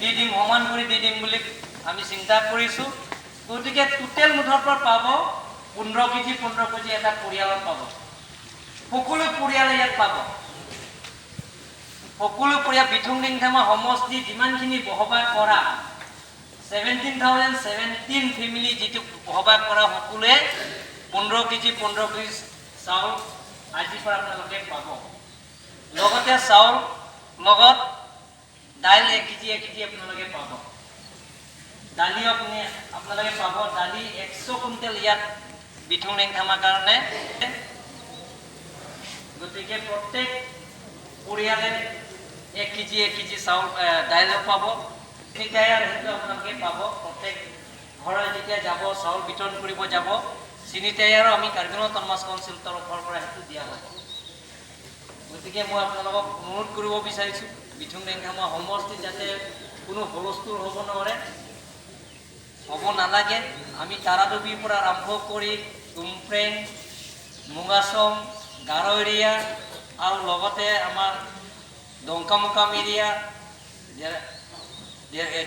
দি দিম সমান কৰি দি দিম বুলি আমি চিন্তা কৰিছোঁ। গতিকে টোটেল মুঠৰ পৰা পাব 15 কেজি এটা পৰিয়ালত পাব। সকলো পৰিয়ালে ইয়াত পাব। সকলো পৰিয়াল বিথুং ৰিংধামা সমষ্টি যিমানখিনি বসবাস কৰা 17,017 ফেমিলি যিটো বসবাস কৰা সকলোৱে 15 কেজি চাউল আজিৰ পৰা আপোনালোকে পাব। লগতে চাউল লগত দাইল 1 কেজি আপোনালোকে পাব। দালি আপোনালোকে পাব। দালি 100 কুইণ্টেল ইয়াত বিথুং ৰিংধামাৰ কাৰণে। গতিকে প্ৰত্যেক পৰিয়ালে 1 কেজি চাউল দাইল পাব। চিনিটায়াৰ সেইটো আপোনালোকে পাব। প্ৰত্যেক ঘৰে যেতিয়া যাব চাউল বিতৰণ কৰিব যাব চিনিটায়াৰো আমি কাৰ্বি আংলং অট'নমাছ কাউন্সিল তৰফৰ পৰা সেইটো দিয়া হ'ব। গতিকে মই আপোনালোকক অনুৰোধ কৰিব বিচাৰিছোঁ বিথুং ৰিংধামা সমষ্টিত যাতে কোনো হুলস্থুল হ'ব নোৱাৰে, হ'ব নালাগে। আমি তাৰাডুবিৰ পৰা আৰম্ভ কৰি টুমফ্ৰেং, মুঙাচং, গাৰো এৰিয়া আৰু লগতে আমাৰ দংকামুকাম এৰিয়া,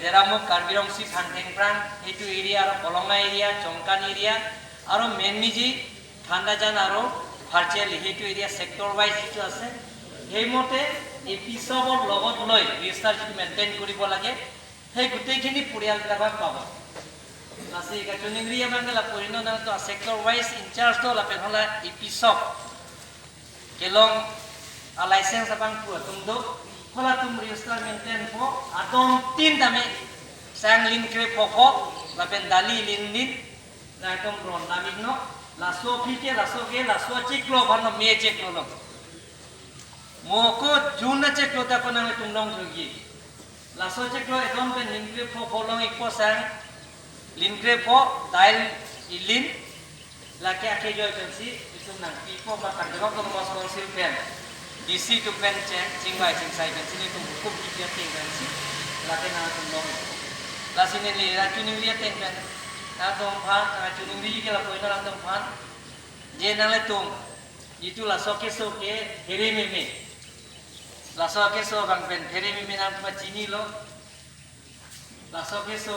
ডেৰামুখ, কাৰ্বি ৰংচি, ফাংথেংপ্ৰাং সেইটো এৰিয়া আৰু কলঙা এৰিয়া, চংকান এৰিয়া আৰু মেনমিজি, ঠাণ্ডাজান আৰু ভাৰ্চুৱেলি সেইটো এৰিয়া ছেক্টৰ ৱাইজ যিটো আছে সেইমতে এই পিছৰ লগত লৈ ৰেজিষ্টাৰ যিটো মেইনটেইন কৰিব লাগে সেই গোটেইখিনি পৰিয়ালবিলাকক পাব। Nasi kacuning ria mangala porino nang to sector wise in charge to la penhola ipisop kelong a license abang pu tumdo hola tum register maintain po atom tin dame sang lin kre poko la pen dali lin lin na tom ron lamigno la so phike la so ge la so chiklo bhanno me cheklo no moko jun cheklo ta ko nang tum dong jogi la so cheklo edom pen lin kre po folong ikpo sang Linkre po dail ilin laki ake joy kansi itu nang pipo bakar jawab to mas konsil pen DC to pen cingbai cingsai kansi ni tu hukum dia ting kansi laki na tu long la sini li racuning dia ting pen na tom phan racuning dia ke la poina la tom phan je nang le tum itu la soke heri mimi la soke so bang pen heri mimi nang pa chini lo la soke so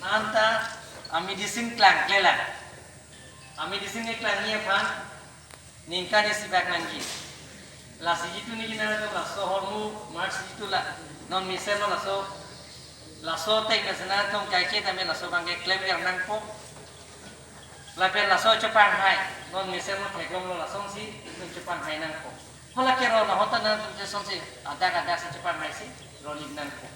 nanta amidising klang klela amidising klang ni phan ningka ni sibak nangi la sijitu ni gina la so hormu mar sijitu la non misel la so tek nasana tong kai ke tame la so bangke klem yang nang po la pen la so chapang hai non misel mo theklom la song si tu chapang hai nang po hola ke ro na hota na tu song si ada si chapang hai si rolling nang po